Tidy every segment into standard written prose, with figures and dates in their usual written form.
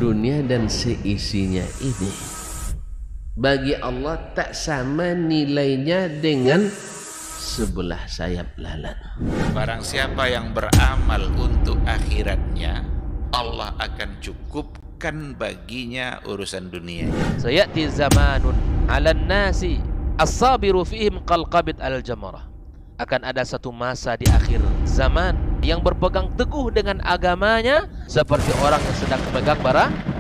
dunia dan seisinya ini bagi Allah tak sama nilainya dengan sebelah sayap lalat. Barang siapa yang beramal untuk akhiratnya, Allah akan cukupkan baginya urusan dunia. Sayati zamanun 'alan nasi as-sabiru fihim qalqabit al-jamarah. Akan ada satu masa di akhir zaman yang berpegang teguh dengan agamanya seperti orang yang sedang memegang bara api.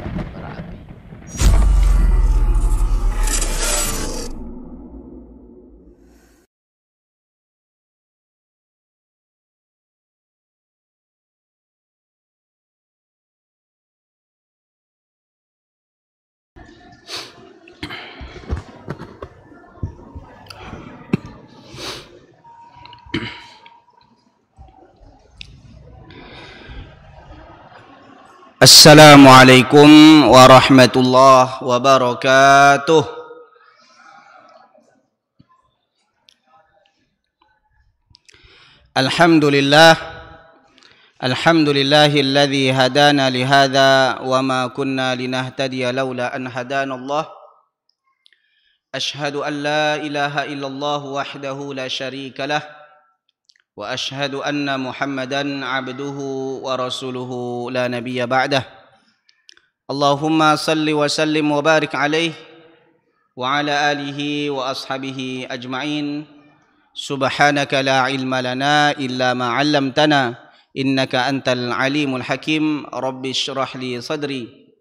Assalamualaikum warahmatullahi wabarakatuh. Alhamdulillahilladzi hadana lihadza wa ma kunna linahtadiya laula an hadanallah. Ashhadu an la ilaha illallah wahdahu la syarika lah. Wa ashhadu anna Muhammadan abduhu wa rasuluhu la nabiyya ba'dah. Allahumma salli wa sallim wa barik alaihi wa ala alihi wa ashabihi ajma'in. Subhanaka la ilma lana illa ma 'allamtana innaka antal alimul hakim. Rabbi shrah li sadri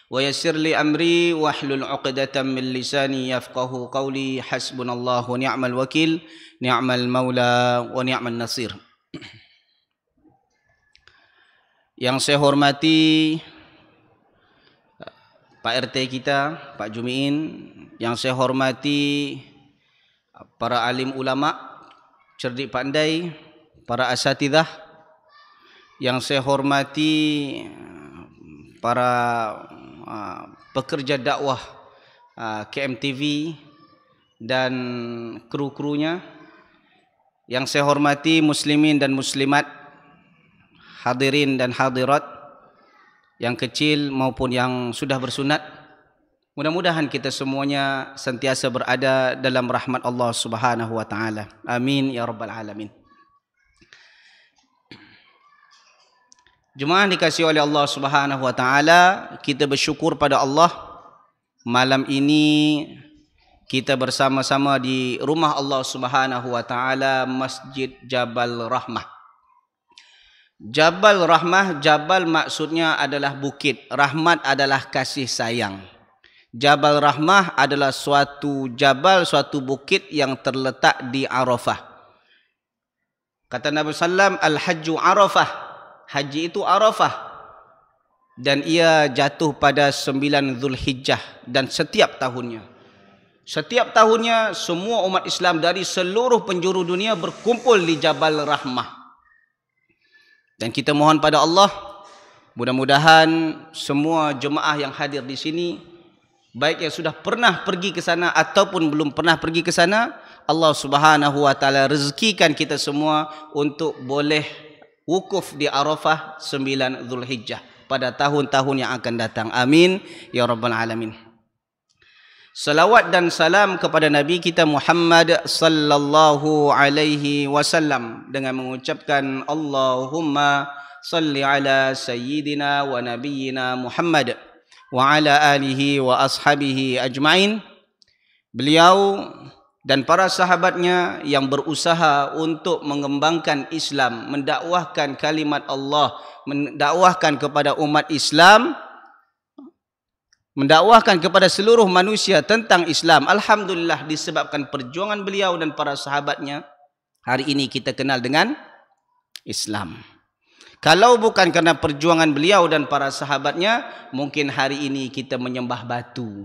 wa yassir li amri wahlul 'uqdatam min lisani yafqahu qawli. Hasbunallahu wa ni'mal wakil. Ni'mal maula wa ni'mal nasir. Yang saya hormati Pak RT kita, Pak Jumiin. Yang saya hormati para alim ulama, cerdik pandai, para asatidzah. Yang saya hormati para pekerja dakwah KMTV dan kru-krunya. Yang saya hormati muslimin dan muslimat, hadirin dan hadirat, yang kecil maupun yang sudah bersunat. Mudah-mudahan kita semuanya sentiasa berada dalam rahmat Allah Subhanahu wa taala. Amin ya rabbal alamin. Jemaah dikasihi oleh Allah Subhanahu wa taala, kita bersyukur pada Allah malam ini kita bersama-sama di rumah Allah Subhanahu wa taala, Masjid Jabal Rahmah. Jabal Rahmah, Jabal maksudnya adalah bukit, rahmat adalah kasih sayang. Jabal Rahmah adalah suatu jabal, suatu bukit yang terletak di Arafah. Kata Nabi sallam, al-hajju Arafah. Haji itu Arafah. Dan ia jatuh pada 9 Zulhijjah dan setiap tahunnya. Setiap tahunnya semua umat Islam dari seluruh penjuru dunia berkumpul di Jabal Rahmah. Dan kita mohon pada Allah, mudah-mudahan semua jemaah yang hadir di sini, baik yang sudah pernah pergi ke sana ataupun belum pernah pergi ke sana, Allah Subhanahu wa taala rezekikan kita semua untuk boleh wukuf di Arafah 9 Zulhijjah pada tahun-tahun yang akan datang. Amin ya rabbal alamin. Salawat dan salam kepada Nabi kita Muhammad sallallahu alaihi wasallam dengan mengucapkan Allahumma salli ala sayyidina wa nabiyyina Muhammad wa ala alihi wa ashabihi ajma'in. Beliau dan para sahabatnya yang berusaha untuk mengembangkan Islam, mendakwahkan kalimat Allah, mendakwahkan kepada umat Islam, mendakwahkan kepada seluruh manusia tentang Islam. Alhamdulillah, disebabkan perjuangan beliau dan para sahabatnya, hari ini kita kenal dengan Islam. Kalau bukan karena perjuangan beliau dan para sahabatnya, mungkin hari ini kita menyembah batu.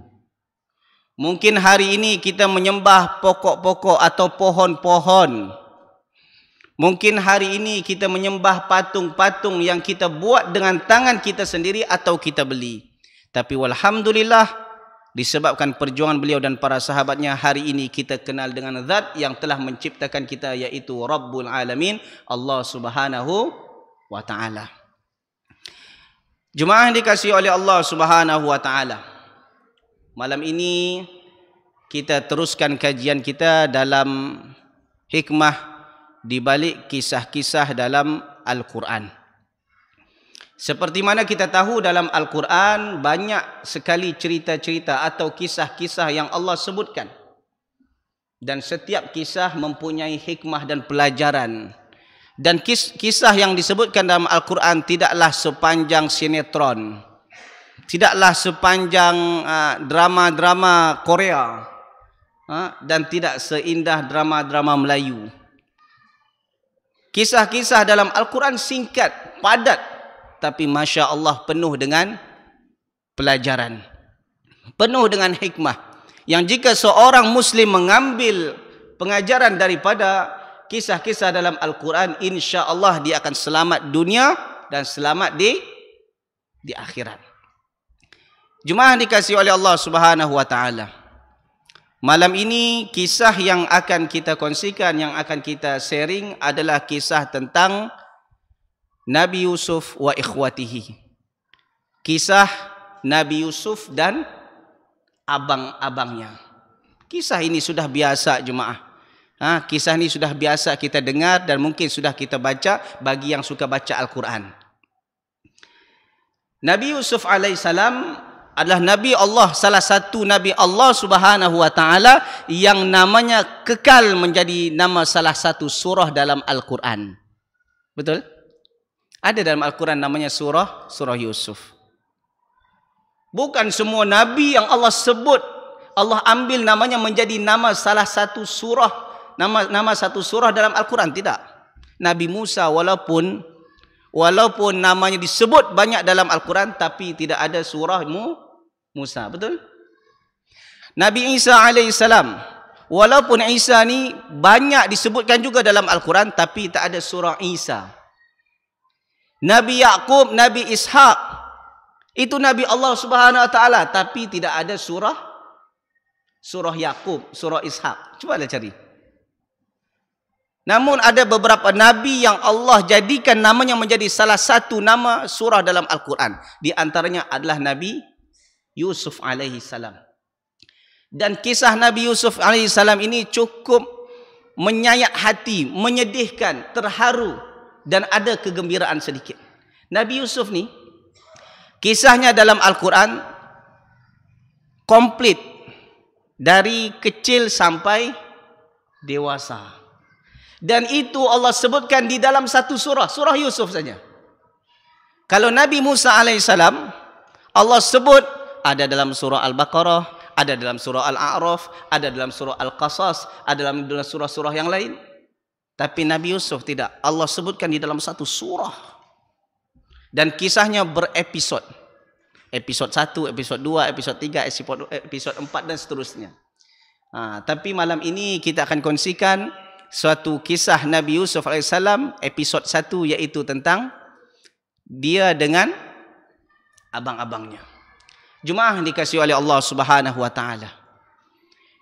Mungkin hari ini kita menyembah pokok-pokok atau pohon-pohon. Mungkin hari ini kita menyembah patung-patung yang kita buat dengan tangan kita sendiri atau kita beli. Tapi walhamdulillah, disebabkan perjuangan beliau dan para sahabatnya, hari ini kita kenal dengan zat yang telah menciptakan kita, yaitu Rabbul Alamin, Allah Subhanahu wa ta'ala. Jemaah yang dikasihi oleh Allah Subhanahu wa taala. Malam ini kita teruskan kajian kita dalam hikmah di balik kisah-kisah dalam Al-Quran. Seperti mana kita tahu dalam Al-Quran banyak sekali cerita-cerita atau kisah-kisah yang Allah sebutkan. Dan setiap kisah mempunyai hikmah dan pelajaran. Dan kisah yang disebutkan dalam Al-Quran tidaklah sepanjang sinetron, tidaklah sepanjang drama-drama Korea, dan tidak seindah drama-drama Melayu. Kisah-kisah dalam Al-Quran singkat, padat, tapi Masya Allah penuh dengan pelajaran, penuh dengan hikmah, yang jika seorang Muslim mengambil pengajaran daripada kisah-kisah dalam Al-Quran, insya Allah dia akan selamat dunia dan selamat di akhirat. Jemaah dikasihi oleh Allah Subhanahu wa taala. Malam ini kisah yang akan kita kongsikan, yang akan kita sharing adalah kisah tentang Nabi Yusuf wa ikhwatihi. Kisah Nabi Yusuf dan abang-abangnya. Kisah ini sudah biasa jemaah. Kisah ini sudah biasa kita dengar dan mungkin sudah kita baca bagi yang suka baca Al-Quran. Nabi Yusuf alaihissalam adalah Nabi Allah, salah satu Nabi Allah Subhanahu wa taala yang namanya kekal menjadi nama salah satu surah dalam Al-Quran. Betul? Ada dalam Al-Quran namanya surah Yusuf. Bukan semua Nabi yang Allah sebut, Allah ambil namanya menjadi nama salah satu surah, nama satu surah dalam Al-Quran, tidak. Nabi Musa walaupun namanya disebut banyak dalam Al-Quran, tapi tidak ada surah Musa, betul? Nabi Isa alaihissalam, walaupun Isa ni banyak disebutkan juga dalam Al-Quran, tapi tak ada surah Isa. Nabi Yaqub, Nabi Ishaq, itu Nabi Allah Subhanahu wa taala, tapi tidak ada surah Yaqub, surah Ishaq. Cubalah cari. Namun ada beberapa Nabi yang Allah jadikan namanya menjadi salah satu nama surah dalam Al-Quran. Di antaranya adalah Nabi Yusuf alaihi salam. Dan kisah Nabi Yusuf alaihi salam ini cukup menyayat hati, menyedihkan, terharu, dan ada kegembiraan sedikit. Nabi Yusuf ni, kisahnya dalam Al-Quran komplit. Dari kecil sampai dewasa. Dan itu Allah sebutkan di dalam satu surah, surah Yusuf saja. Kalau Nabi Musa alaihissalam, Allah sebut ada dalam surah Al-Baqarah, ada dalam surah Al-A'raf, ada dalam surah Al-Qasas, ada dalam surah-surah yang lain. Tapi Nabi Yusuf tidak. Allah sebutkan di dalam satu surah. Dan kisahnya berepisod. Episod 1, episod 2, episod 3, episod 4 dan seterusnya. Tapi malam ini kita akan kongsikan suatu kisah Nabi Yusuf alaihissalam, episod 1, iaitu tentang dia dengan abang-abangnya. Jemaah dikasihi oleh Allah Subhanahu wa taala.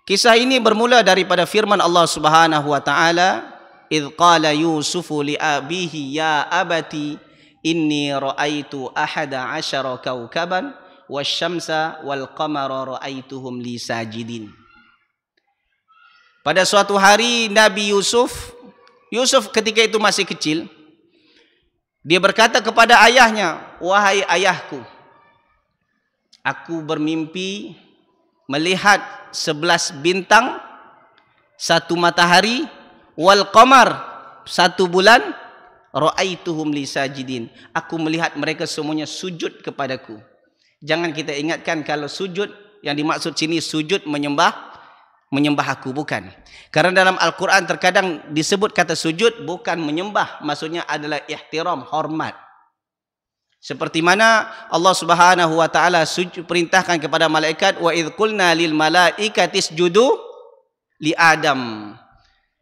Kisah ini bermula daripada firman Allah Subhanahu wa taala, "Idz qala Yusufu li abihi ya abati inni ra'aitu ahada 'asyara kawkaban wasyamsa wal qamara ra'aituhum li sajidin." Pada suatu hari Nabi Yusuf ketika itu masih kecil, dia berkata kepada ayahnya, "Wahai ayahku, aku bermimpi melihat 11 bintang, 1 matahari, wal qamar, 1 bulan, ra'aituhum li sajidin. Aku melihat mereka semuanya sujud kepadaku." Jangan kita ingatkan kalau sujud, yang dimaksud sini sujud menyembah aku, bukan. Karena dalam Al-Quran terkadang disebut kata sujud bukan menyembah, maksudnya adalah ihtiram, hormat. Seperti mana Allah Subhanahu wa taala perintahkan kepada malaikat, wa idz qulna lil malaikati isjudu li Adam.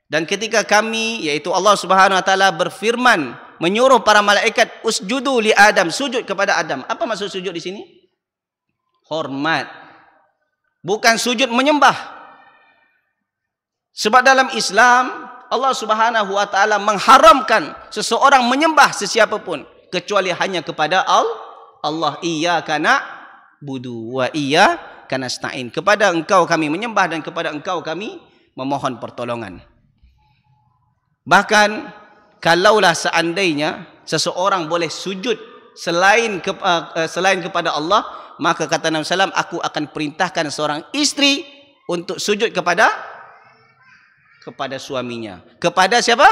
Dan ketika kami, yaitu Allah Subhanahu wa taala berfirman menyuruh para malaikat usjudu li Adam, sujud kepada Adam. Apa maksud sujud di sini? Hormat. Bukan sujud menyembah. Sebab dalam Islam Allah Subhanahu wa taala mengharamkan seseorang menyembah sesiapa pun kecuali hanya kepada Allah iyyaka na'budu wa iyyaka nasta'in. Kepada engkau kami menyembah dan kepada engkau kami memohon pertolongan. Bahkan kalaulah seandainya seseorang boleh sujud selain kepada Allah, maka kata Nabi SAW, aku akan perintahkan seorang isteri untuk sujud kepada suaminya. Kepada siapa?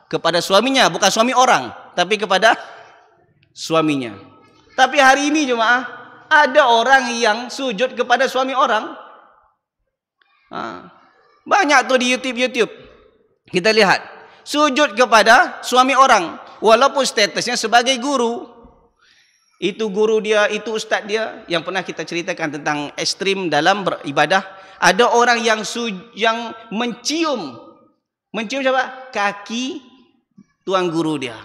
Kepada suaminya, bukan suami orang, tapi kepada suaminya. Tapi hari ini jemaah, ada orang yang sujud kepada suami orang. Banyak tuh di YouTube. Kita lihat, sujud kepada suami orang, walaupun statusnya sebagai guru. Itu guru dia, itu ustaz dia, yang pernah kita ceritakan tentang ekstrim dalam beribadah. Ada orang yang mencium siapa? Kaki tuan guru dia,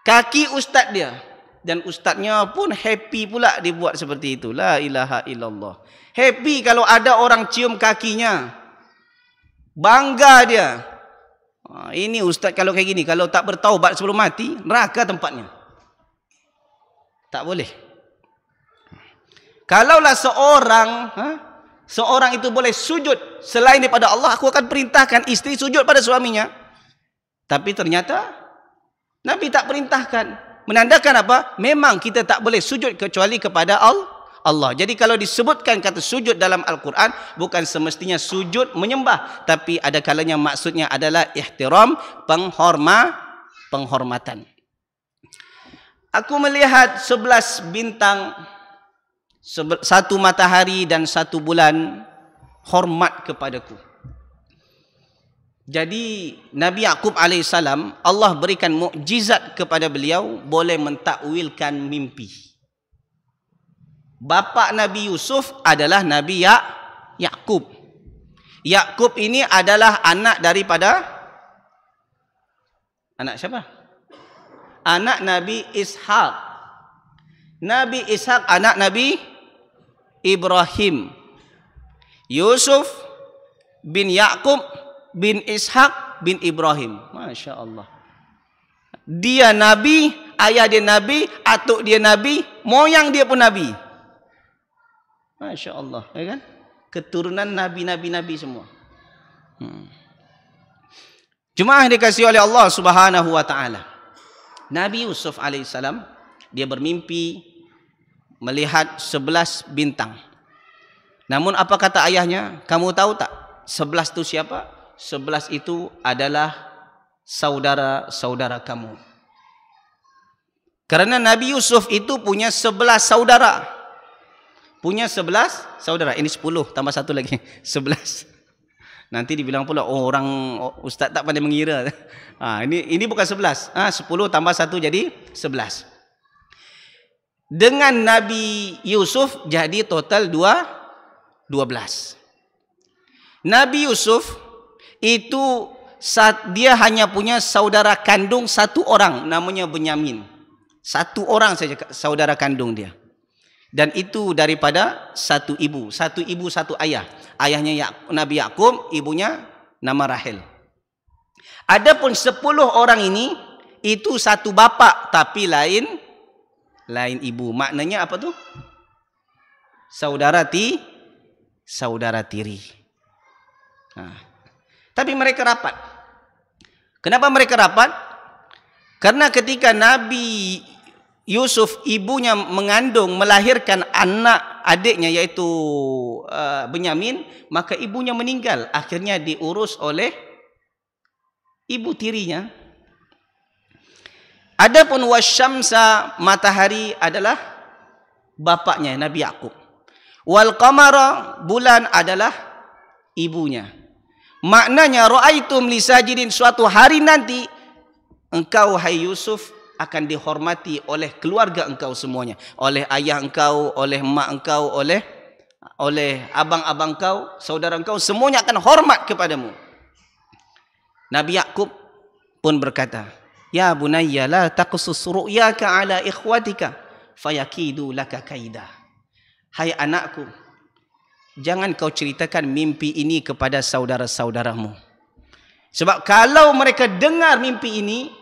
kaki ustaz dia, dan ustaznya pun happy pula dibuat seperti itu. La ilaha illallah. Happy kalau ada orang cium kakinya, bangga dia. Ini ustaz kalau kayak gini, kalau tak bertaubat sebelum mati, neraka tempatnya. Tak boleh. Kalaulah seorang itu boleh sujud selain daripada Allah, aku akan perintahkan isteri sujud pada suaminya. Tapi ternyata Nabi tak perintahkan. Menandakan apa? Memang kita tak boleh sujud kecuali kepada Allah. Jadi kalau disebutkan kata sujud dalam Al-Quran, bukan semestinya sujud menyembah, tapi ada kalanya maksudnya adalah ihtiram, penghormatan. Aku melihat 11 bintang, 1 matahari dan 1 bulan hormat kepadaku. Jadi Nabi Yaqub alaihissalam, Allah berikan mukjizat kepada beliau, boleh mentakwilkan mimpi. Bapa Nabi Yusuf adalah Nabi Yaqub. Yaqub ini adalah anak daripada anak siapa? Anak Nabi Ishaq. Nabi Ishaq anak Nabi Ibrahim. Yusuf bin Yaqub bin Ishaq bin Ibrahim. Masya Allah. Dia Nabi, ayah dia Nabi, atuk dia Nabi, moyang dia pun Nabi. Masya Allah, ya kan? Keturunan Nabi semua. Jemaah dikasihi oleh Allah Subhanahu wa taala. Nabi Yusuf alaihissalam, dia bermimpi melihat 11 bintang. Namun apa kata ayahnya? Kamu tahu tak 11 itu siapa? 11 itu adalah saudara-saudara kamu. Karena Nabi Yusuf itu punya 11 saudara. Punya 11 saudara. Ini 10 tambah 1 lagi 11. Nanti dibilang pula ustaz tak pandai mengira. Ini bukan 11. 10 tambah 1 jadi 11. Dengan Nabi Yusuf jadi total 12. Nabi Yusuf itu dia hanya punya saudara kandung 1 orang, namanya Benyamin. 1 orang saja saudara kandung dia. Dan itu daripada 1 ibu, 1 ayah. Ayahnya Nabi Yaqub, ibunya nama Rahel. Adapun 10 orang ini itu 1 bapa tapi lain ibu. Maknanya apa tuh? Saudara tiri. Tapi mereka rapat. Kenapa mereka rapat? Karena ketika Nabi Yusuf ibunya melahirkan anak adiknya yaitu Benyamin, maka ibunya meninggal. Akhirnya diurus oleh ibu tirinya. Adapun wasyamsa, matahari, adalah bapaknya Nabi Yaqub. Wal qamara, bulan, adalah ibunya. Maknanya ra'aitum li sajidin, suatu hari nanti engkau hai Yusuf akan dihormati oleh keluarga engkau semuanya, oleh ayah engkau, oleh mak engkau, oleh abang-abang kau, saudara engkau, semuanya akan hormat kepadamu. Nabi Yaqub pun berkata, ya bunayya la taqsus ru'yaka ala ikhwatika fayakidu laka kaida. Hai anakku, jangan kau ceritakan mimpi ini kepada saudara-saudaramu. Sebab kalau mereka dengar mimpi ini,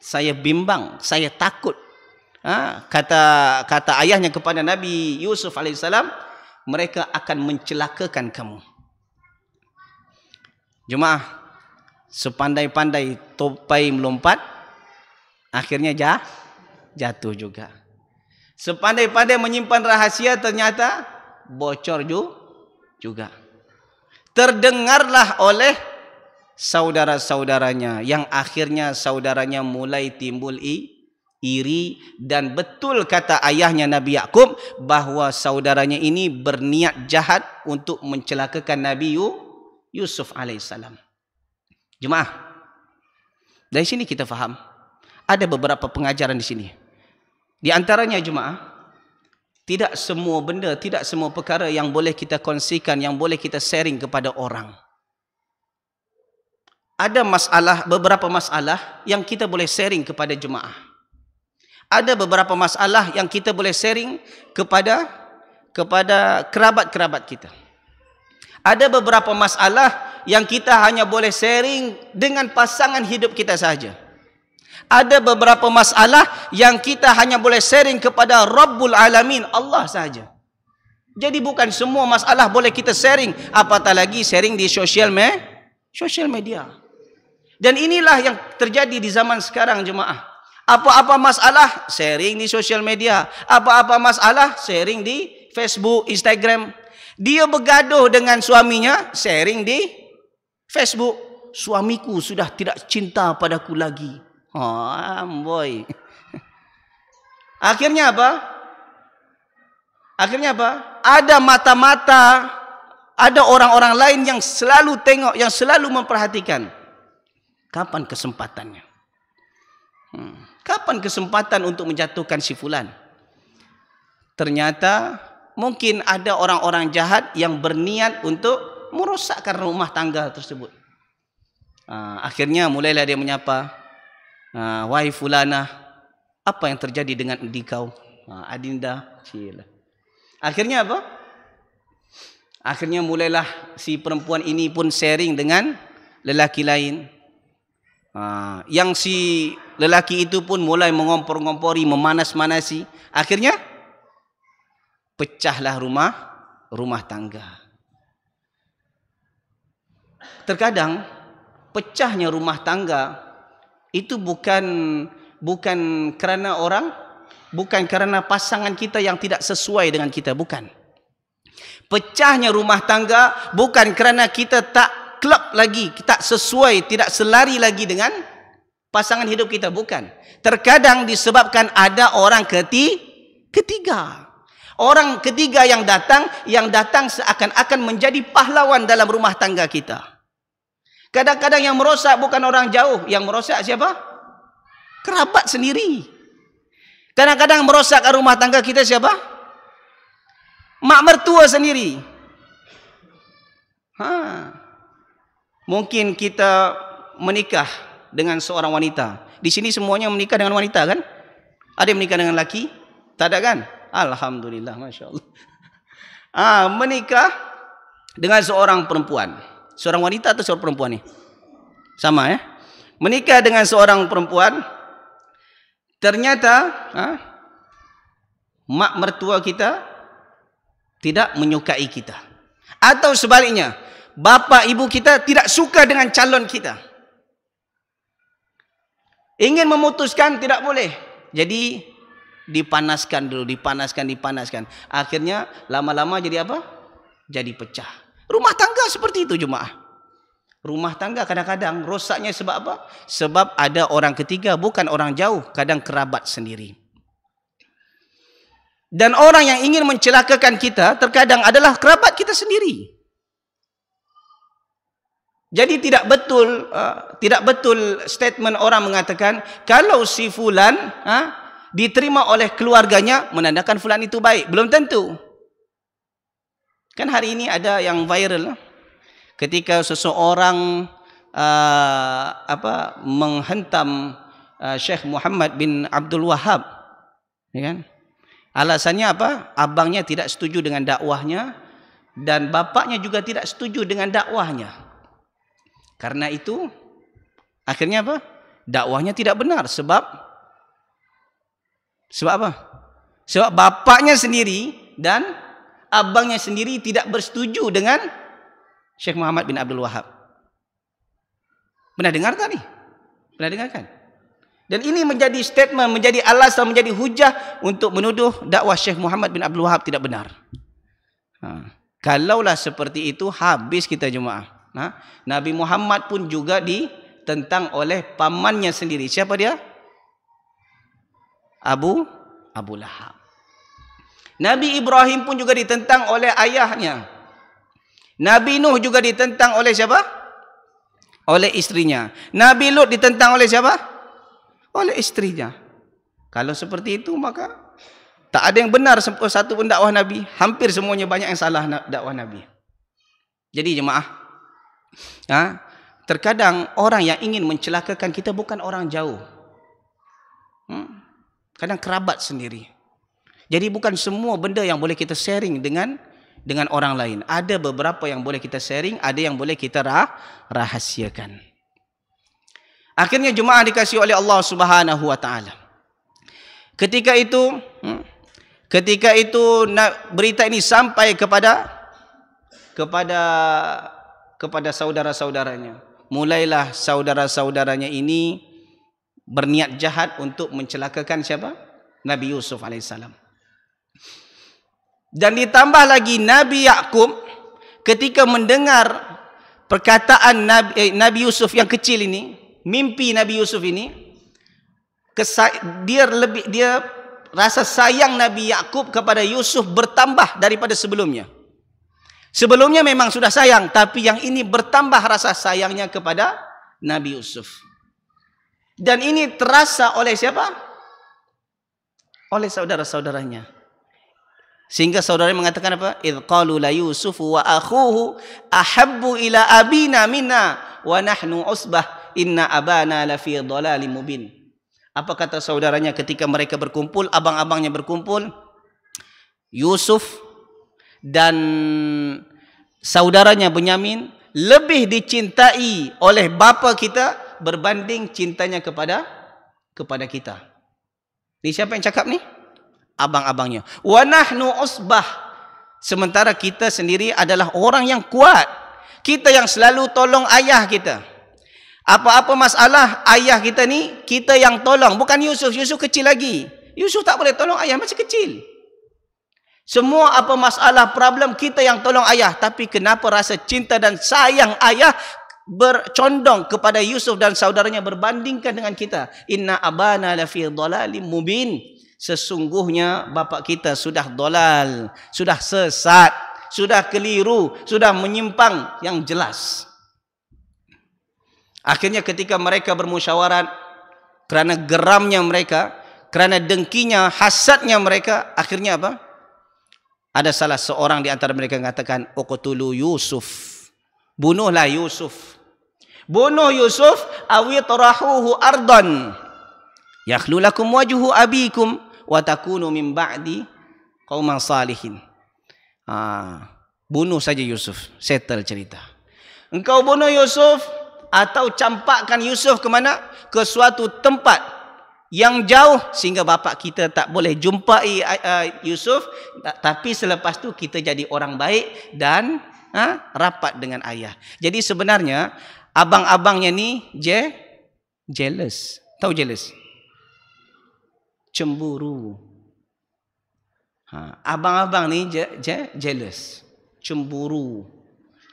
saya bimbang, saya takut kata ayahnya kepada Nabi Yusuf alaihissalam, mereka akan mencelakakan kamu. Jemaah, sepandai-pandai tupai melompat, akhirnya jatuh juga. Sepandai-pandai menyimpan rahasia, ternyata bocor juga. Terdengarlah oleh saudara-saudaranya, yang akhirnya saudaranya mulai timbul iri, dan betul kata ayahnya Nabi Yakub bahwa saudaranya ini berniat jahat untuk mencelakakan Nabi Yusuf alaihissalam. Jemaah, dari sini kita faham ada beberapa pengajaran di sini. Di antaranya jemaah, tidak semua benda, tidak semua perkara yang boleh kita kongsikan, yang boleh kita sharing kepada orang. Ada beberapa masalah yang kita boleh sharing kepada jemaah. Ada beberapa masalah yang kita boleh sharing kepada kerabat-kerabat kita. Ada beberapa masalah yang kita hanya boleh sharing dengan pasangan hidup kita saja. Ada beberapa masalah yang kita hanya boleh sharing kepada Rabbul Alamin, Allah saja. Jadi bukan semua masalah boleh kita sharing, apatah lagi sharing di social media. Dan inilah yang terjadi di zaman sekarang jemaah. Apa-apa masalah sharing di social media, apa-apa masalah sharing di Facebook, Instagram. Dia bergaduh dengan suaminya, sharing di Facebook. Suamiku sudah tidak cinta padaku lagi. Boy. Akhirnya apa? Ada mata-mata, ada orang-orang lain yang selalu tengok, yang selalu memperhatikan. Kapan kesempatannya? Kapan kesempatan untuk menjatuhkan si fulan? Ternyata mungkin ada orang-orang jahat yang berniat untuk merosakkan rumah tangga tersebut. Akhirnya mulailah dia menyapa, wahai fulana, apa yang terjadi dengan engkau? Adinda, cila. Akhirnya apa? Akhirnya mulailah si perempuan ini pun sharing dengan lelaki lain. Yang si lelaki itu pun mulai mengompor-ngompori, memanas-manasi. Akhirnya pecahlah rumah tangga. Terkadang pecahnya rumah tangga itu bukan kerana orang, bukan kerana pasangan kita yang tidak sesuai dengan kita, bukan. Pecahnya rumah tangga bukan kerana kita tak klop lagi, tak sesuai, tidak selari lagi dengan pasangan hidup kita, bukan. Terkadang disebabkan ada orang ketiga. Orang ketiga yang datang seakan-akan menjadi pahlawan dalam rumah tangga kita. Kadang-kadang yang merosak bukan orang jauh, yang merosak siapa? Kerabat sendiri. Kadang-kadang merosakkan rumah tangga kita siapa? Mak mertua sendiri. Mungkin kita menikah dengan seorang wanita. Di sini semuanya menikah dengan wanita kan? Ada yang menikah dengan laki? Tak ada kan? Alhamdulillah, Masya Allah. Menikah dengan seorang perempuan. Seorang wanita atau seorang perempuan ni? Sama ya? Menikah dengan seorang perempuan. Ternyata mak mertua kita tidak menyukai kita. Atau sebaliknya, bapa ibu kita tidak suka dengan calon kita. Ingin memutuskan, tidak boleh. Jadi dipanaskan dulu, dipanaskan. Akhirnya lama-lama jadi apa? Jadi pecah. Rumah tangga seperti itu jemaah. Rumah tangga kadang-kadang rosaknya sebab apa? Sebab ada orang ketiga, bukan orang jauh, kadang kerabat sendiri. Dan orang yang ingin mencelakakan kita terkadang adalah kerabat kita sendiri. Jadi tidak betul statement orang mengatakan kalau si fulan diterima oleh keluarganya menandakan fulan itu baik. Belum tentu. Kan hari ini ada yang viral ketika seseorang menghentam Syekh Muhammad bin Abdul Wahab, ya kan? Alasannya apa? Abangnya tidak setuju dengan dakwahnya dan bapaknya juga tidak setuju dengan dakwahnya. Karena itu akhirnya apa? Dakwahnya tidak benar sebab Sebab apa? Sebab bapaknya sendiri dan abangnya sendiri tidak bersetuju dengan Syekh Muhammad bin Abdul Wahab. Pernah dengar tak ni? Pernah dengar kan? Dan ini menjadi statement, menjadi alasan, menjadi hujah untuk menuduh dakwah Syekh Muhammad bin Abdul Wahab tidak benar. Kalaulah seperti itu, habis kita jemaah. Nabi Muhammad pun juga ditentang oleh pamannya sendiri. Siapa dia? Abu Lahab. Nabi Ibrahim pun juga ditentang oleh ayahnya. Nabi Nuh juga ditentang oleh siapa? Oleh istrinya. Nabi Lut ditentang oleh siapa? Oleh istrinya. Kalau seperti itu, maka tak ada yang benar satu pun dakwah Nabi. Hampir semuanya banyak yang salah dakwah Nabi. Jadi jemaah, terkadang orang yang ingin mencelakakan kita bukan orang jauh. Kadang kerabat sendiri. Jadi bukan semua benda yang boleh kita sharing dengan orang lain. Ada beberapa yang boleh kita sharing, ada yang boleh kita rahasiakan. Akhirnya jemaah dikasihi oleh Allah Subhanahu wa taala. Ketika itu berita ini sampai kepada saudara-saudaranya. Mulailah saudara-saudaranya ini berniat jahat untuk mencelakakan siapa? Nabi Yusuf alaihissalam. Dan ditambah lagi Nabi Yakub ketika mendengar perkataan Nabi Yusuf yang kecil ini, mimpi Nabi Yusuf ini, dia rasa sayang Nabi Yakub kepada Yusuf bertambah daripada sebelumnya. Sebelumnya memang sudah sayang, tapi yang ini bertambah rasa sayangnya kepada Nabi Yusuf. Dan ini terasa oleh siapa? Oleh saudara-saudaranya. Sehingga saudaranya mengatakan apa? Idh qalu la Yusuf wa akhuhu ahabbu ila abina minna wa nahnu usbah inna abana la fi dhalalim mubin. Apa kata saudaranya ketika mereka berkumpul, abang-abangnya berkumpul? Yusuf dan saudaranya Bunyamin lebih dicintai oleh bapa kita berbanding cintanya kepada kita. Ini siapa yang cakap ni? Abang-abangnya. Wa nahnu usbah. Sementara kita sendiri adalah orang yang kuat. Kita yang selalu tolong ayah kita. Apa-apa masalah ayah kita ni, kita yang tolong. Bukan Yusuf. Yusuf kecil lagi. Yusuf tak boleh tolong ayah, masih kecil. Semua apa masalah, problem, kita yang tolong ayah. Tapi kenapa rasa cinta dan sayang ayah bercondong kepada Yusuf dan saudaranya berbandingkan dengan kita? Inna abana lafi dhalalim mubin. Sesungguhnya bapa kita sudah dolal, sudah sesat, sudah keliru, sudah menyimpang yang jelas. Akhirnya ketika mereka bermusyawarat, kerana geramnya mereka, kerana dengkinya, hasadnya mereka, akhirnya apa? Ada salah seorang di antara mereka mengatakan, uqtulu Yusuf. Bunuhlah Yusuf. Bunuh Yusuf, awi tarahuhu ardan. Yakhlu lakum wajhu abikum wa takunu min ba'di qauman salihin. Bunuh saja Yusuf, settle cerita. Engkau bunuh Yusuf atau campakkan Yusuf ke mana? Ke suatu tempat yang jauh sehingga bapa kita tak boleh jumpai Yusuf, tapi selepas tu kita jadi orang baik dan rapat dengan ayah. Jadi sebenarnya abang-abangnya ni jealous. Tahu jealous? Cemburu. Abang-abang ni jealous. Cemburu.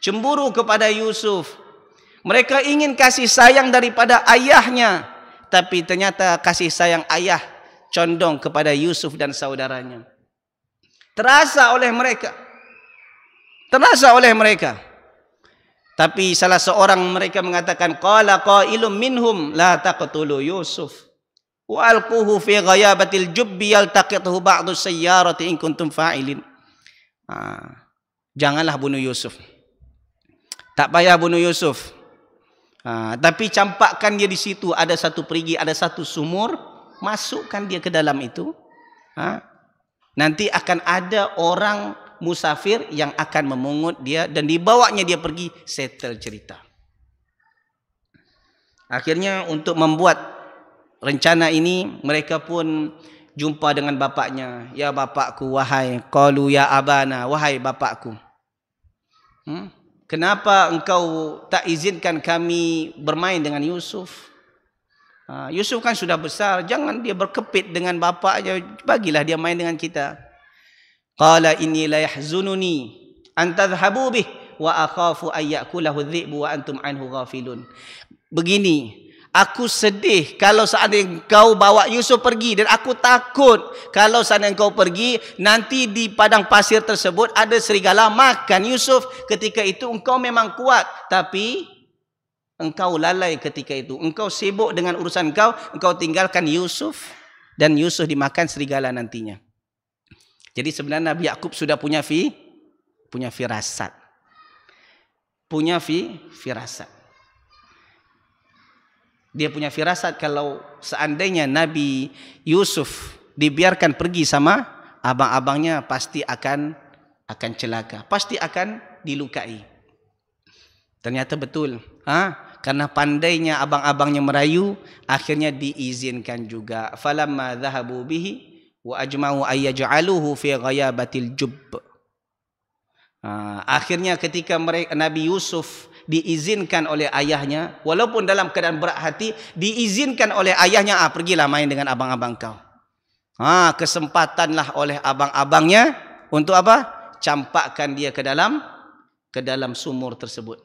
Cemburu kepada Yusuf. Mereka ingin kasih sayang daripada ayahnya. Tapi ternyata kasih sayang ayah condong kepada Yusuf dan saudaranya. Terasa oleh mereka. Terasa oleh mereka. Tapi salah seorang mereka mengatakan, qala qailum minhum la taqtulu Yusuf wa alquhu fi ghayabatil jubbi yaltaqithu ba'du sayyarati in kuntum fa'ilin. Janganlah bunuh Yusuf. Tak payah bunuh Yusuf. Tapi campakkan dia di situ, ada satu perigi, ada satu sumur, masukkan dia ke dalam itu. Nanti akan ada orang musafir yang akan memungut dia dan dibawanya dia pergi, settle cerita. Akhirnya untuk membuat rencana ini, mereka pun jumpa dengan bapaknya. Ya bapakku, wahai, qalu ya abana, wahai bapakku. Kenapa engkau tak izinkan kami bermain dengan Yusuf? Yusuf kan sudah besar, jangan dia berkepit dengan bapaknya, bagilah dia main dengan kita. Qala inni la yahzununi an tadhhabu bih wa akhafu ay ya'kulahu adh-dhi'bu wa antum anhu ghafilun. Begini, aku sedih kalau seandainya engkau bawa Yusuf pergi, dan aku takut kalau seandainya engkau pergi, nanti di padang pasir tersebut ada serigala makan Yusuf. Ketika itu engkau memang kuat, tapi engkau lalai ketika itu. Engkau sibuk dengan urusan engkau tinggalkan Yusuf, dan Yusuf dimakan serigala nantinya. Jadi sebenarnya Nabi Yakub sudah punya firasat. Punya firasat. Dia punya firasat kalau seandainya Nabi Yusuf dibiarkan pergi sama abang-abangnya, pasti akan celaka, pasti akan dilukai. Ternyata betul. Karena pandainya abang-abangnya merayu, akhirnya diizinkan juga. Falamma dhahabu bihi wa ajma'u ay yaj'aluhu fi ghayabatil jubb. Akhirnya ketika Nabi Yusuf diizinkan oleh ayahnya, walaupun dalam keadaan berat hati, diizinkan oleh ayahnya, pergilah main dengan abang-abang kau. Kesempatanlah oleh abang-abangnya untuk apa? Campakkan dia ke dalam sumur tersebut.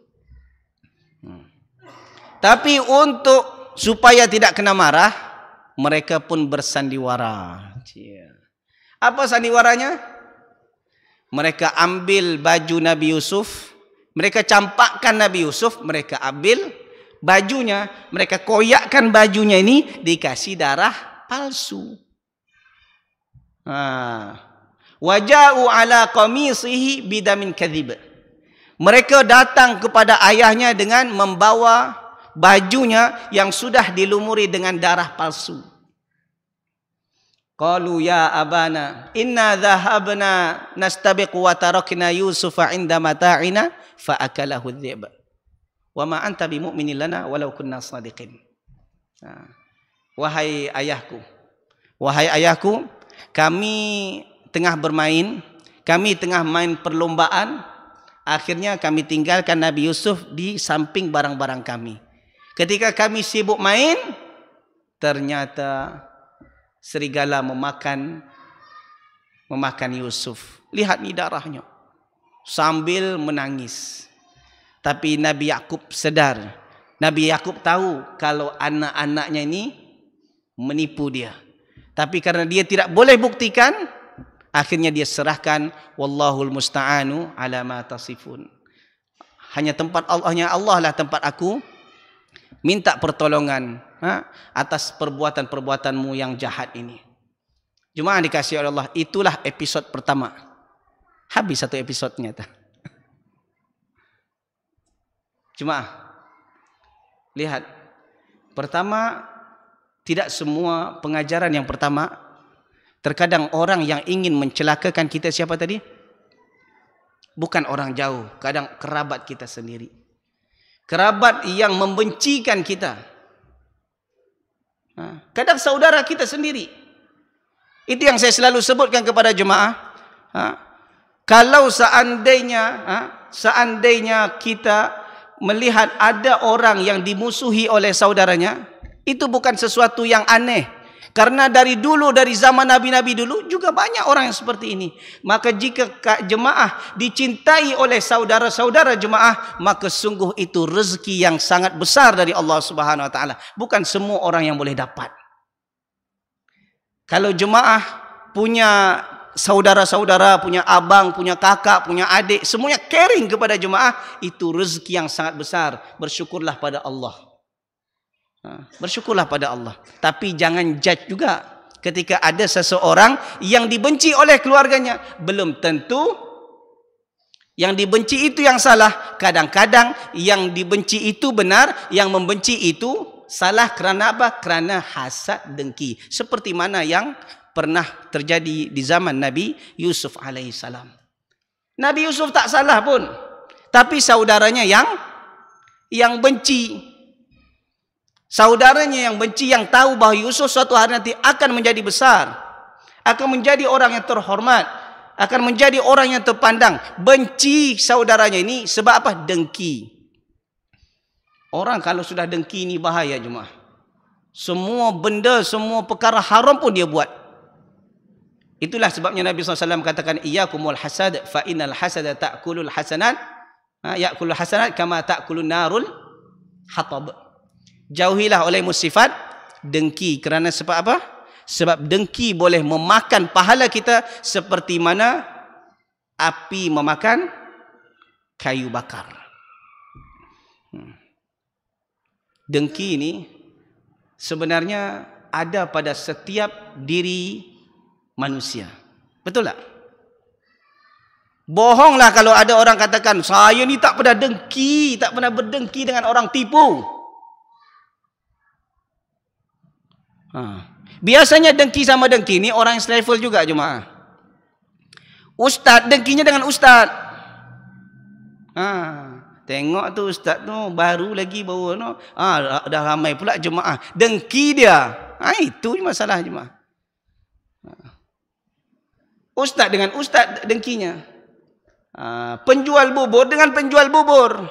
Tapi untuk supaya tidak kena marah, mereka pun bersandiwara. Apa sandiwaranya? Mereka ambil baju Nabi Yusuf, mereka campakkan Nabi Yusuf, mereka ambil bajunya, mereka koyakkan bajunya ini, dikasih darah palsu. Waja'u ala qamisihi bidamin kadhib. Mereka datang kepada ayahnya dengan membawa bajunya yang sudah dilumuri dengan darah palsu. Qalu ya abana inna dhahabna nastabiqu wa tarakna Yusufa 'inda mata'ina fa akalahu adh-dhi'b wa ma anta bimu'minin lana walau kunna shadiqin. Wahai ayahku, kami tengah bermain, kami tengah main perlombaan, akhirnya kami tinggalkan Nabi Yusuf di samping barang-barang kami. Ketika kami sibuk main, ternyata serigala memakan Yusuf. Lihat ni darahnya. Sambil menangis. Tapi Nabi Yakub sedar. Nabi Yakub tahu kalau anak-anaknya ini menipu dia. Tapi karena dia tidak boleh buktikan, akhirnya dia serahkan. Wallahul musta'anu ala ma tasifun. Hanya tempat Allahnya Allah lah tempat aku minta pertolongan atas perbuatan-perbuatanmu yang jahat ini. Jemaah dikasihi oleh Allah, itulah episod pertama. Habis satu episodnya. Jemaah, lihat. Pertama, tidak semua pengajaran yang pertama. Terkadang orang yang ingin mencelakakan kita siapa tadi? Bukan orang jauh, kadang kerabat kita sendiri. Kerabat yang membencikan kita. Kadang saudara kita sendiri. Itu yang saya selalu sebutkan kepada jemaah. Kalau seandainya kita melihat ada orang yang dimusuhi oleh saudaranya, itu bukan sesuatu yang aneh. Karena dari dulu, dari zaman Nabi-Nabi dulu juga banyak orang yang seperti ini. Maka jika jemaah dicintai oleh saudara-saudara jemaah, maka sungguh itu rezeki yang sangat besar dari Allah Subhanahu Wa Taala. Bukan semua orang yang boleh dapat. Kalau jemaah punya saudara-saudara, punya abang, punya kakak, punya adik, semuanya caring kepada jemaah, itu rezeki yang sangat besar. Bersyukurlah pada Allah. Bersyukurlah pada Allah. Tapi jangan judge juga. Ketika ada seseorang yang dibenci oleh keluarganya, belum tentu yang dibenci itu yang salah. Kadang-kadang yang dibenci itu benar, yang membenci itu salah. Kerana apa? Kerana hasad dengki. Seperti mana yang pernah terjadi di zaman Nabi Yusuf alaihissalam. Nabi Yusuf tak salah pun, tapi saudaranya yang benci. Saudaranya yang benci, yang tahu bahawa Yusuf suatu hari nanti akan menjadi besar. akan menjadi orang yang terhormat, akan menjadi orang yang terpandang. Benci saudaranya ini sebab apa? Dengki. Orang kalau sudah dengki ini bahaya jemaah. Semua benda, semua perkara haram pun dia buat. Itulah sebabnya Nabi SAW katakan, iyyakumul hasad fa innal hasada ta'kulul hasanat, ya'kulul hasanat kama ta'kulun narul hatab. Jauhilah olehmu sifat dengki. Kerana sebab apa? Sebab dengki boleh memakan pahala kita seperti mana api memakan kayu bakar. Dengki ini sebenarnya ada pada setiap diri manusia. Betul tak? Bohonglah kalau ada orang katakan, saya ni tak pernah dengki, tak pernah berdengki dengan orang tipu. Biasanya dengki sama dengki ni orang yang selevel juga jemaah. Ustaz dengkinya dengan ustaz. Tengok tu ustaz tu baru lagi bawa no. Dah ramai pula jemaah. Dengki dia. Itu masalah jemaah. Ustaz dengan ustaz dengkinya. Penjual bubur dengan penjual bubur.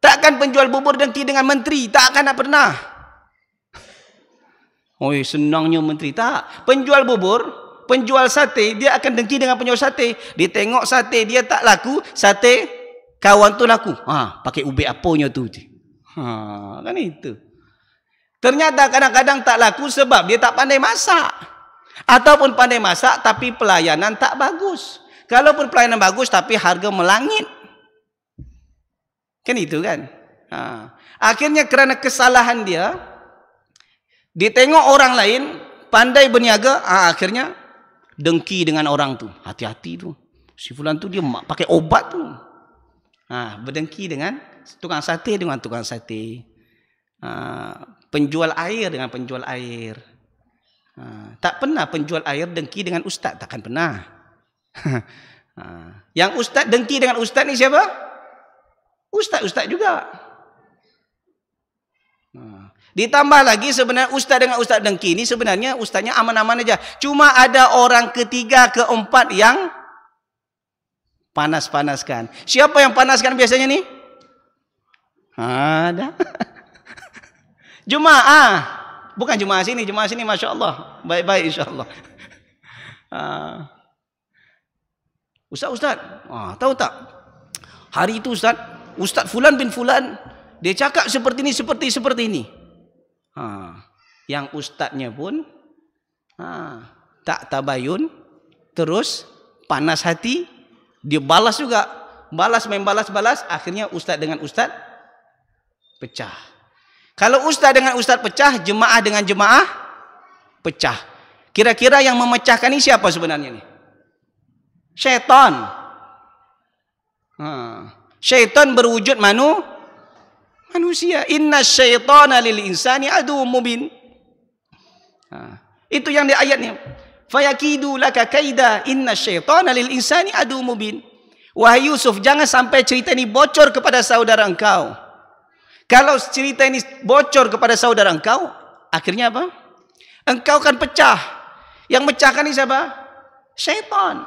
Takkan penjual bubur dengki dengan menteri, tak akan nak pernah. Oi, senangnya menteri tak. Penjual bubur, penjual sate, dia akan dengki dengan penjual sate. Dia tengok sate dia tak laku, sate kawan tu laku. Pakai ubek apanya tu. Kan itu. Ternyata kadang-kadang tak laku sebab dia tak pandai masak. Ataupun pandai masak tapi pelayanan tak bagus. Kalaupun pelayanan bagus tapi harga melangit. Kan itu kan. Akhirnya kerana kesalahan dia, ditengok orang lain pandai berniaga, akhirnya dengki dengan orang tu. Hati-hati tu. Si fulan tu dia pakai obat tu. Berdengki dengan tukang sate dengan tukang sate. Penjual air dengan penjual air. Tak pernah penjual air dengki dengan ustaz, takkan pernah. Yang ustaz dengki dengan ustaz ni siapa? Ustaz-ustaz juga. Ditambah lagi sebenarnya ustaz dengan ustaz dengki ni sebenarnya ustaznya aman-aman aja. Cuma ada orang ketiga, keempat yang panas-panaskan. Siapa yang panaskan biasanya ni? Ada. Jemaah. Bukan jemaah sini Masya Allah. Baik-baik insya Allah. Ustaz. Tahu tak? Hari itu Ustaz Fulan bin Fulan, dia cakap seperti ini. Yang ustaznya pun tak tabayun, terus panas hati, dia balas juga. Balas, akhirnya ustaz dengan ustaz pecah. Kalau ustaz dengan ustaz pecah, jemaah dengan jemaah pecah. Kira-kira yang memecahkan ini siapa sebenarnya ni? Syaitan. Syaitan berwujud manusia. Inna syaitana lil insani aduwwum mubin. Itu yang di ayat ni. Fayakidu laka kaida inna syaitana lil insani aduwwum mubin. Wahai Yusuf, jangan sampai cerita ini bocor kepada saudara engkau. Kalau cerita ini bocor kepada saudara engkau, akhirnya apa? Engkau akan pecah. Yang pecahkan ini siapa? Syaitan.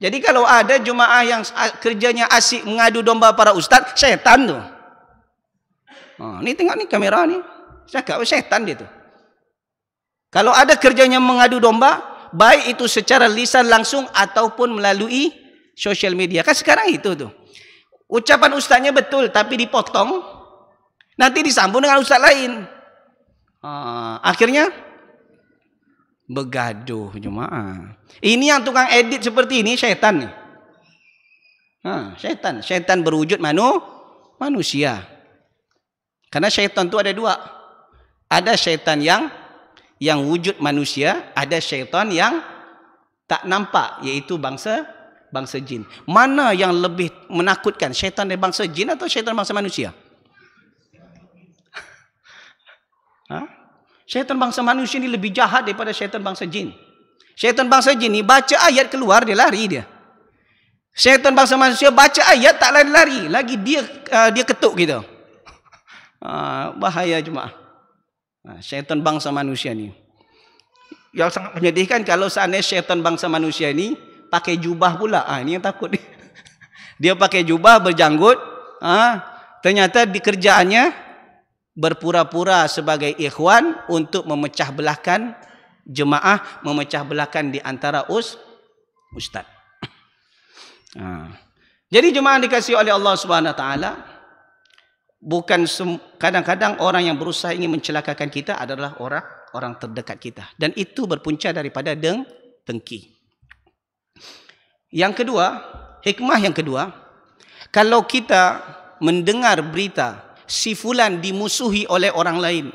Jadi kalau ada jemaah yang kerjanya asyik mengadu domba para ustaz, syaitan tu. Ni tengok ni kamera ni. Cakap syaitan dia tu. Kalau ada kerjanya mengadu domba, baik itu secara lisan langsung ataupun melalui social media. Kan sekarang itu tu. Ucapan ustaznya betul tapi dipotong. Nanti disambung dengan ustaz lain. Akhirnya bergaduh jemaah. Ini yang tukang edit seperti ini syaitan ni. Syaitan berwujud manusia. Karena syaitan tu ada dua. Ada syaitan yang wujud manusia, ada syaitan yang tak nampak, iaitu bangsa jin. Mana yang lebih menakutkan, syaitan dari bangsa jin atau syaitan bangsa manusia? Syaitan bangsa manusia ni lebih jahat daripada syaitan bangsa jin. Syaitan bangsa jin ni baca ayat keluar dia lari dia. Syaitan bangsa manusia baca ayat tak lari-lari, lagi dia ketuk kita. Bahaya jemaah. Syaitan bangsa manusia ni. Yang sangat menyedihkan kalau seandainya syaitan bangsa manusia ini pakai jubah pula. Ini yang takut. Dia pakai jubah berjanggut. Ternyata di kerjaannya berpura-pura sebagai ikhwan untuk memecah belahkan jemaah, memecah belahkan di antara ustaz. Jadi jemaah dikasihi oleh Allah Subhanahu Wa Taala, bukan kadang-kadang orang yang berusaha ingin mencelakakan kita adalah orang terdekat kita, dan itu berpunca daripada dengki. Yang kedua, hikmah yang kedua, kalau kita mendengar berita si fulan dimusuhi oleh orang lain,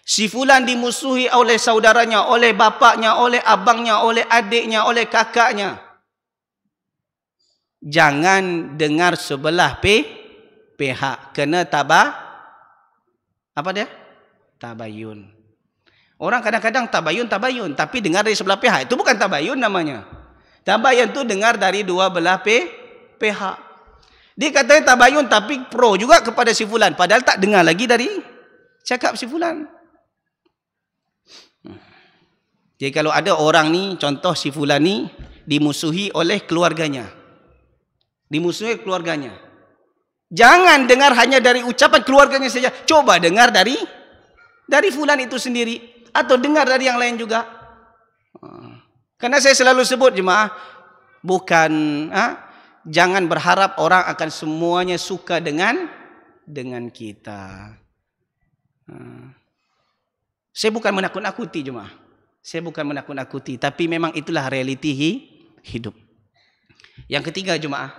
si fulan dimusuhi oleh saudaranya, oleh bapaknya, oleh abangnya, oleh adiknya, oleh kakaknya, jangan dengar sebelah pihak, kena tabayun. Orang kadang-kadang tabayun, tapi dengar dari sebelah pihak, itu bukan tabayun namanya. Tabayun itu dengar dari dua belah pihak. Dia katanya tabayun tapi pro juga kepada si fulan, padahal tak dengar lagi dari cakap si fulan. Jadi kalau ada orang ni, contoh si fulan ni dimusuhi oleh keluarganya, jangan dengar hanya dari ucapan keluarganya saja, coba dengar dari fulan itu sendiri, atau dengar dari yang lain juga. Karena saya selalu sebut jemaah, jangan berharap orang akan semuanya suka dengan kita. Saya bukan menakut-nakuti jemaah, tapi memang itulah realiti hidup. Yang ketiga jemaah,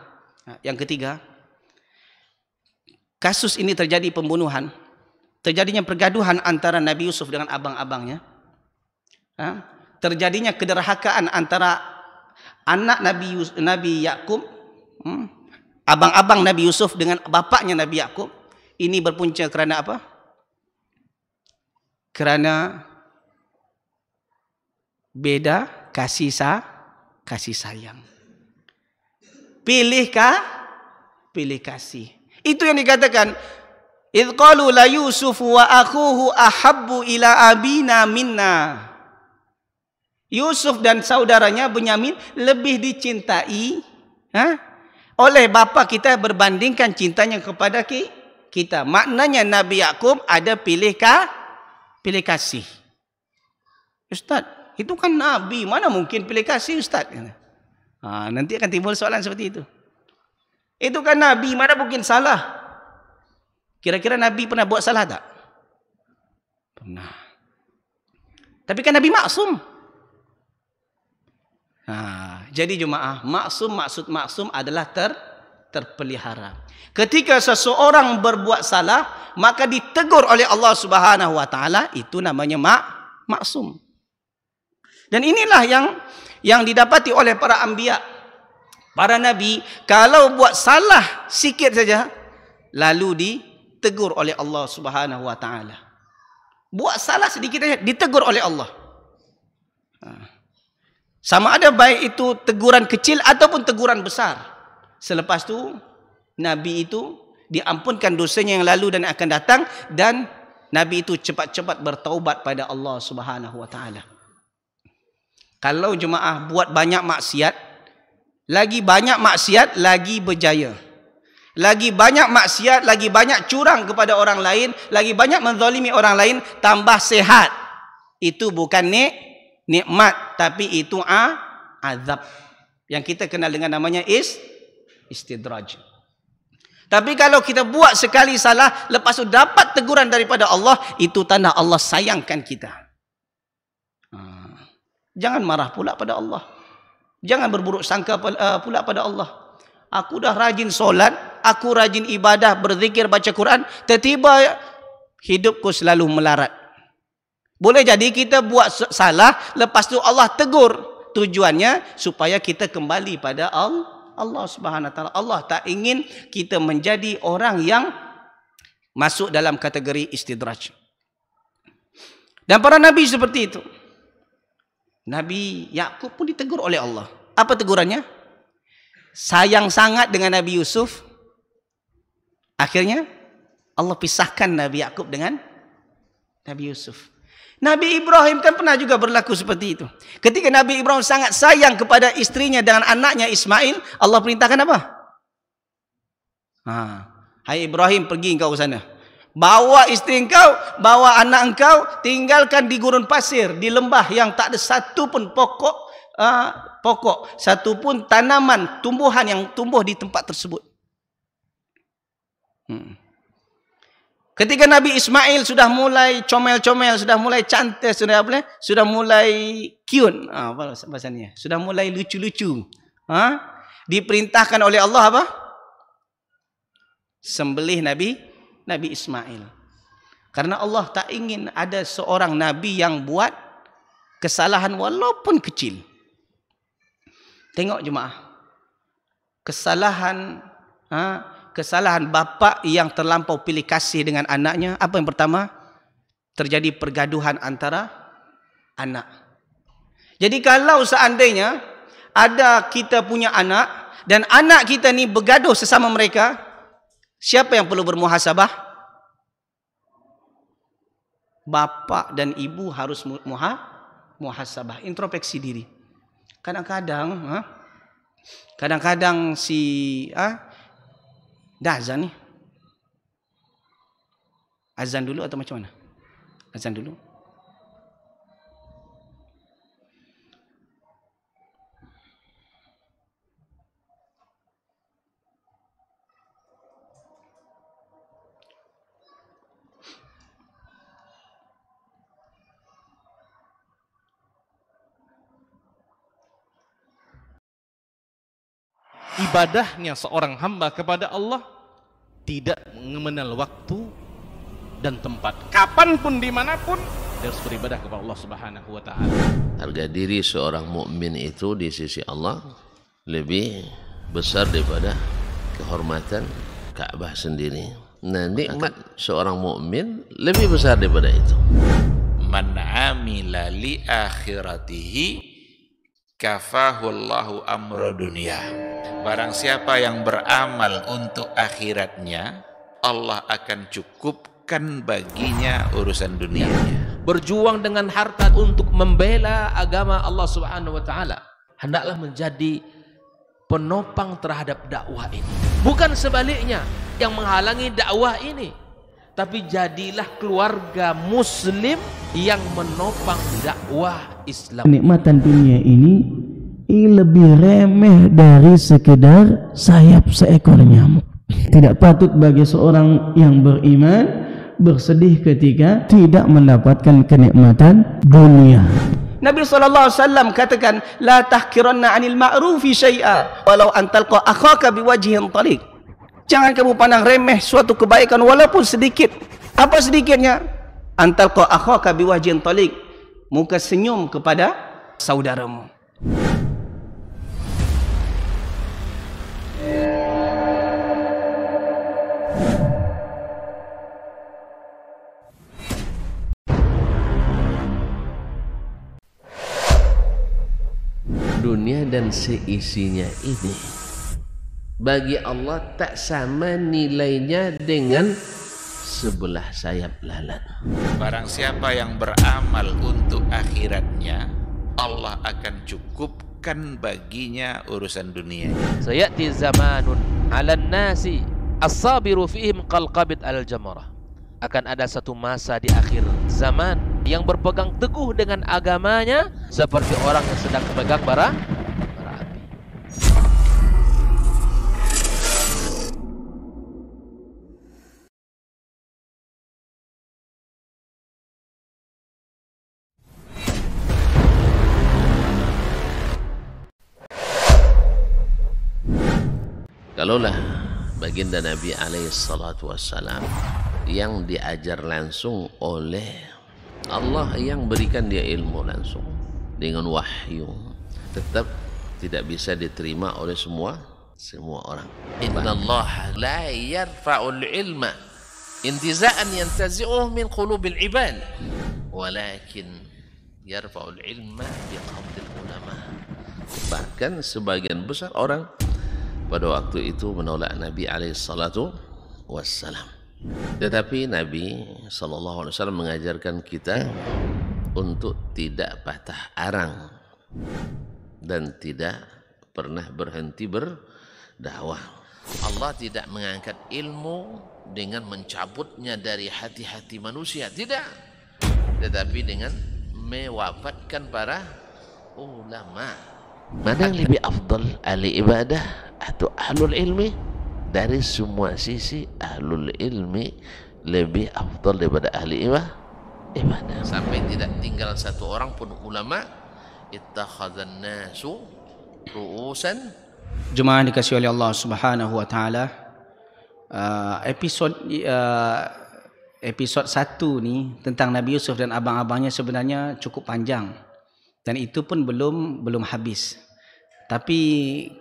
kasus ini terjadi pembunuhan, terjadinya pergaduhan antara Nabi Yusuf dengan abang-abangnya, terjadinya kederhakaan antara anak Nabi Yakub, abang-abang Nabi Yusuf dengan bapaknya Nabi Yakub. Ini berpunca kerana apa? Kerana beda kasih sayang. Pilih kasih. Itu yang dikatakan, idh qalu la Yusuf wa akhuhu ahabbu ila abina minna. Yusuf dan saudaranya Bunyamin lebih dicintai oleh bapa kita berbandingkan cintanya kepada kita. Maknanya Nabi Yakub ada pilih kasih. Ustaz, itu kan Nabi, mana mungkin pilih kasih Ustaz? Nanti akan timbul soalan seperti itu. Itu kan Nabi, mana mungkin salah? Kira-kira Nabi pernah buat salah tak? Pernah. Tapi kan Nabi maksum. Jadi jemaah, maksud maksum adalah terpelihara. Ketika seseorang berbuat salah, maka ditegur oleh Allah Subhanahu Wa Taala, itu namanya maksum. Dan inilah yang didapati oleh para anbiya, para nabi. Kalau buat salah sikit saja, lalu ditegur oleh Allah Subhanahu Wa Taala. Buat salah sedikit saja ditegur oleh Allah. Sama ada baik itu teguran kecil ataupun teguran besar. Selepas itu Nabi itu diampunkan dosanya yang lalu dan akan datang, dan Nabi itu cepat-cepat bertaubat pada Allah Subhanahu Wa Taala. Kalau jemaah buat banyak maksiat, lagi banyak maksiat lagi berjaya. Lagi banyak maksiat, lagi banyak curang kepada orang lain, lagi banyak menzalimi orang lain, tambah sehat. Itu bukan nikmat, tapi itu azab. Yang kita kenal dengan namanya istidraj. Tapi kalau kita buat sekali salah, lepas itu dapat teguran daripada Allah, itu tanda Allah sayangkan kita. Jangan marah pula pada Allah. Jangan berburuk sangka pula pada Allah. Aku dah rajin solat, aku rajin ibadah, berzikir, baca Quran, tiba-tiba hidupku selalu melarat. Boleh jadi kita buat salah, lepas tu Allah tegur. Tujuannya supaya kita kembali pada Allah Subhanahu Wa Taala. Allah tak ingin kita menjadi orang yang masuk dalam kategori istidraj. Dan para nabi seperti itu. Nabi Yakub pun ditegur oleh Allah. Apa tegurannya? Sayang sangat dengan Nabi Yusuf. Akhirnya Allah pisahkan Nabi Yakub dengan Nabi Yusuf. Nabi Ibrahim kan pernah juga berlaku seperti itu. Ketika Nabi Ibrahim sangat sayang kepada istrinya dengan anaknya Ismail, Allah perintahkan apa? Hai Ibrahim, pergi engkau ke sana. Bawa isteri engkau, bawa anak engkau, tinggalkan di gurun pasir, di lembah yang tak ada satu pun pokok, satu pun tanaman, tumbuhan yang tumbuh di tempat tersebut. Ketika Nabi Ismail sudah mulai comel-comel, sudah mulai cantik, sudah mulai cute, apa bahasanya? Sudah mulai lucu-lucu. Diperintahkan oleh Allah apa? Sembelih Nabi Ismail. Karena Allah tak ingin ada seorang nabi yang buat kesalahan walaupun kecil. Tengok jemaah. Kesalahan bapa yang terlampau pilih kasih dengan anaknya, apa yang pertama? Terjadi pergaduhan antara anak. Jadi kalau seandainya ada kita punya anak dan anak kita ni bergaduh sesama mereka, siapa yang perlu bermuhasabah? Bapa dan ibu harus muhasabah, introspeksi diri. Kadang-kadang dah azan ni. Azan dulu atau macam mana? Azan dulu. Ibadahnya seorang hamba kepada Allah tidak mengenal waktu dan tempat. Kapanpun, dimanapun, dia harus beribadah kepada Allah Subhanahu wa Ta'ala. Harga diri seorang mukmin itu di sisi Allah lebih besar daripada kehormatan Ka'bah sendiri. Nah, nikmat seorang mukmin lebih besar daripada itu. Man amila li akhiratihi kafahullahu amra dunia. Barang siapa yang beramal untuk akhiratnya, Allah akan cukupkan baginya urusan dunianya. Berjuang dengan harta untuk membela agama Allah Subhanahu wa Ta'ala, hendaklah menjadi penopang terhadap dakwah ini. Bukan sebaliknya yang menghalangi dakwah ini, tapi jadilah keluarga muslim yang menopang dakwah Islam. Kenikmatan dunia ini lebih remeh dari sekedar sayap seekor nyamuk. Tidak patut bagi seorang yang beriman bersedih ketika tidak mendapatkan kenikmatan dunia. Nabi SAW katakan, la tahkiranna 'anil ma'rufi syai'a walau an talqa akhaka biwajhin taliq. Jangan kamu pandang remeh suatu kebaikan walaupun sedikit. Apa sedikitnya? An talqa akhaka biwajhin taliq. Muka senyum kepada saudaramu. Dunia dan seisinya ini bagi Allah tak sama nilainya dengan sebelah sayap lalat. Barang siapa yang beramal untuk akhiratnya, Allah akan cukupkan baginya urusan dunia. Sayati zamanun 'alan nasi as-sabiru fihim qalqabit al-jamarah. Akan ada satu masa di akhir zaman yang berpegang teguh dengan agamanya seperti orang yang sedang memegang bara api. Kalaulah baginda Nabi alaihissalatu wassalam yang diajar langsung oleh Allah, yang berikan dia ilmu langsung dengan wahyu, tetap tidak bisa diterima oleh semua orang. Innallaha la yarfa'ul ilma intiza'an yantazi'uhu min qulubil ibad, walakin yarfa'ul ilma biqabdil ulama. Bahkan sebagian besar orang pada waktu itu menolak Nabi alaihissalatu wassalam. Tetapi Nabi SAW mengajarkan kita untuk tidak patah arang dan tidak pernah berhenti berdakwah. Allah tidak mengangkat ilmu dengan mencabutnya dari hati-hati manusia, tidak, tetapi dengan mewafatkan para ulama. Mana yang lebih afdal, ahli ibadah atau ahlul ilmi? Dari semua sisi ahlul ilmi lebih afdal daripada ahli ibadah. Sampai tidak tinggal satu orang pun ulama. Ittakhadzan nasu ru'usan. Jemaah dikasihi oleh Allah Subhanahu wa taala, episod 1 ni tentang Nabi Yusuf dan abang-abangnya sebenarnya cukup panjang dan itu pun belum habis. Tapi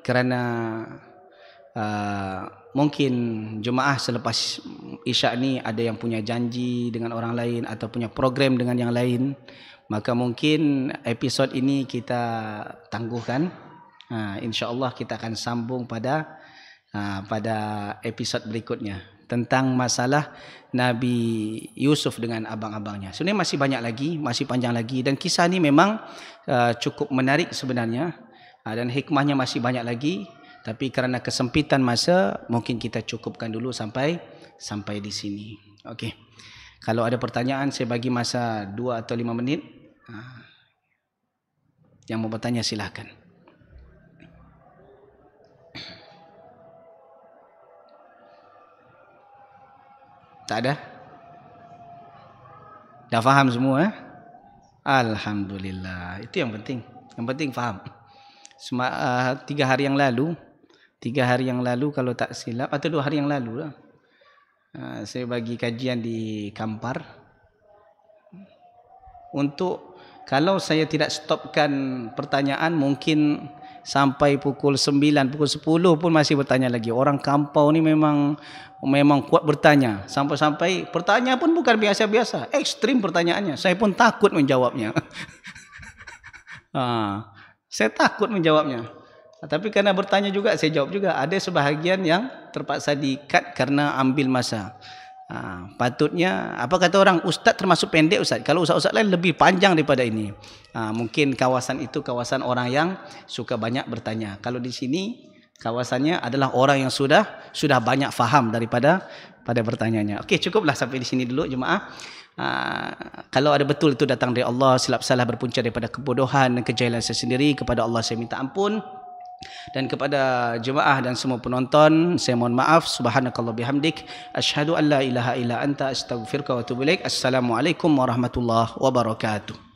kerana mungkin jemaah selepas Isyak ni ada yang punya janji dengan orang lain atau punya program dengan yang lain, maka mungkin episod ini kita tangguhkan. InsyaAllah kita akan sambung pada episod berikutnya tentang masalah Nabi Yusuf dengan abang-abangnya. Sebenarnya masih banyak lagi, masih panjang lagi, dan kisah ni memang cukup menarik sebenarnya, dan hikmahnya masih banyak lagi. Tapi kerana kesempitan masa, mungkin kita cukupkan dulu sampai di sini. Okey. Kalau ada pertanyaan, saya bagi masa 2 atau 5 minit. Yang mau bertanya silakan. Tak ada? Dah faham semua? Alhamdulillah. Itu yang penting. Yang penting faham. 3 hari yang lalu kalau tak silap, atau 2 hari yang lalu lah, saya bagi kajian di Kampar. Untuk kalau saya tidak stopkan pertanyaan, mungkin sampai pukul 9, pukul 10 pun masih bertanya lagi. Orang Kampau ni memang kuat bertanya. Sampai-sampai pertanyaan pun bukan biasa-biasa, ekstrim pertanyaannya. Saya pun takut menjawabnya. Saya takut menjawabnya. Tapi kerana bertanya juga, saya jawab juga. Ada sebahagian yang terpaksa di-cut kerana ambil masa. Patutnya, apa kata orang, ustaz termasuk pendek ustaz. Kalau ustaz-ustaz lain lebih panjang daripada ini. Mungkin kawasan itu kawasan orang yang suka banyak bertanya. Kalau di sini kawasannya adalah orang yang sudah banyak faham daripada bertanyanya. Okey, cukuplah sampai di sini dulu jemaah. Kalau ada betul itu datang dari Allah, silap salah berpunca daripada kebodohan dan kejahilan saya sendiri, kepada Allah saya minta ampun. Dan kepada jemaah dan semua penonton, saya mohon maaf. Subhanakallah bihamdik, asyhadu an la ilaha illa anta, astaghfiruka wa atubu ilaik. Assalamualaikum warahmatullahi wabarakatuh.